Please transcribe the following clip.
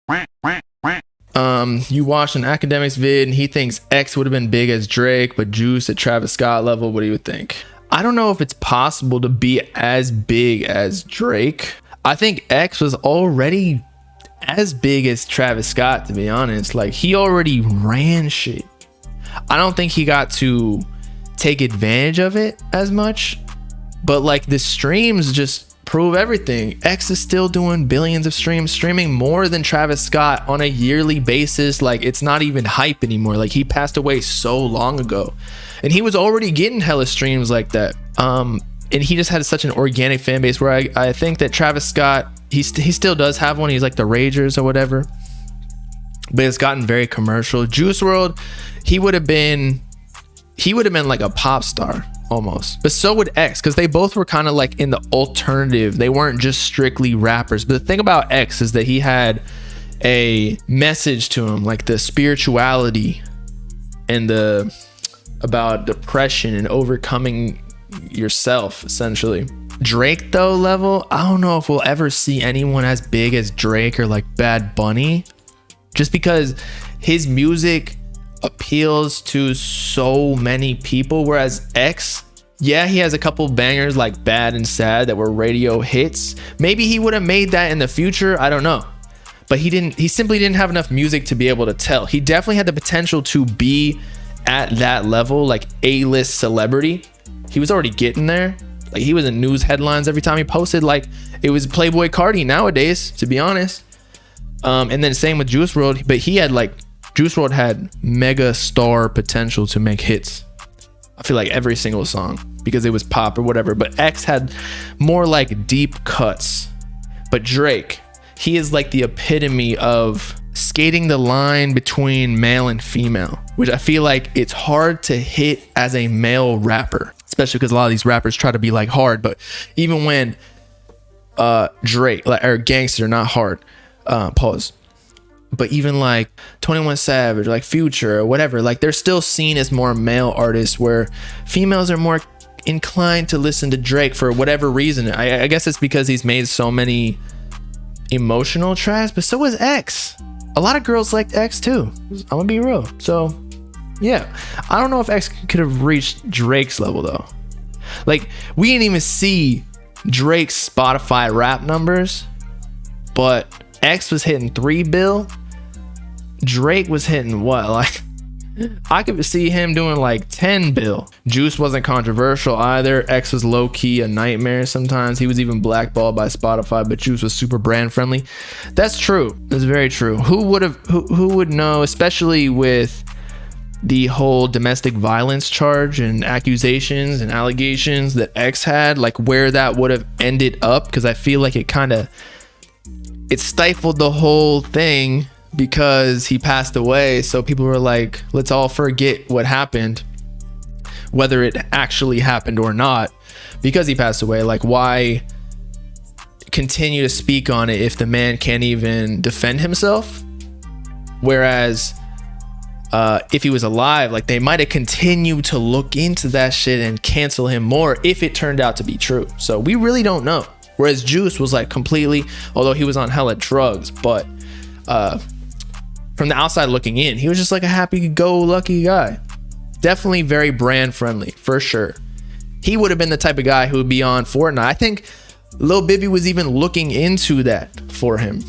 You watched an Academics vid and he thinks X would have been big as Drake, but Juice at Travis Scott level. What do you think? I don't know if it's possible to be as big as Drake. I think X was already as big as Travis Scott, to be honest. Like, he already ran shit. I don't think he got to take advantage of it as much, but like the streams just prove everything. X is still doing billions of streams, streaming more than Travis Scott on a yearly basis. Like, it's not even hype anymore. Like, he passed away so long ago and he was already getting hella streams like that. And he just had such an organic fan base where I think that Travis Scott, he still does have one. He's like the Ragers or whatever, but it's gotten very commercial. Juice WRLD, he would have been like a pop star almost, but so would X, because they both were kind of like in the alternative. They weren't just strictly rappers. But the thing about X is that he had a message to him, like the spirituality and about depression and overcoming yourself, essentially. Drake though level, I don't know if we'll ever see anyone as big as Drake or like Bad Bunny, just because his music appeals to so many people, whereas X, yeah, he has a couple bangers like Bad and Sad that were radio hits. Maybe he would have made that in the future, I don't know, but he simply didn't have enough music to be able to tell. He definitely had the potential to be at that level, like A-list celebrity. He was already getting there. Like, he was in news headlines every time he posted. Like, it was Playboy Cardi nowadays, to be honest. And then same with Juice WRLD, but he had like, Juice WRLD had mega star potential to make hits. I feel like every single song, because it was pop or whatever. But X had more like deep cuts. But Drake, he is like the epitome of skating the line between male and female, which I feel like it's hard to hit as a male rapper, especially because a lot of these rappers try to be like hard. But even when Drake, like, or gangster, not hard, pause. But even like 21 Savage, like Future or whatever, like they're still seen as more male artists, where females are more inclined to listen to Drake for whatever reason. I guess it's because he's made so many emotional tracks, but so is X. A lot of girls liked X too. I'm gonna be real. So yeah, I don't know if X could have reached Drake's level though. Like, we didn't even see Drake's Spotify rap numbers, but X was hitting 3 bill. Drake was hitting what? Like, I could see him doing like 10 bill. Juice wasn't controversial either. X was low-key a nightmare sometimes. He was even blackballed by Spotify, but Juice was super brand friendly. That's true. That's very true. Who would know, especially with the whole domestic violence charge and accusations and allegations that X had, like where that would have ended up, because I feel like it stifled the whole thing because he passed away. So people were like, let's all forget what happened, whether it actually happened or not, because he passed away. Like, why continue to speak on it if the man can't even defend himself? Whereas if he was alive, like, they might have continued to look into that shit and cancel him more if it turned out to be true. So we really don't know. Whereas Juice was like completely, although he was on hella drugs, but from the outside looking in, he was just like a happy-go-lucky guy. Definitely very brand friendly, for sure. He would have been the type of guy who would be on Fortnite. I think Lil Bibby was even looking into that for him.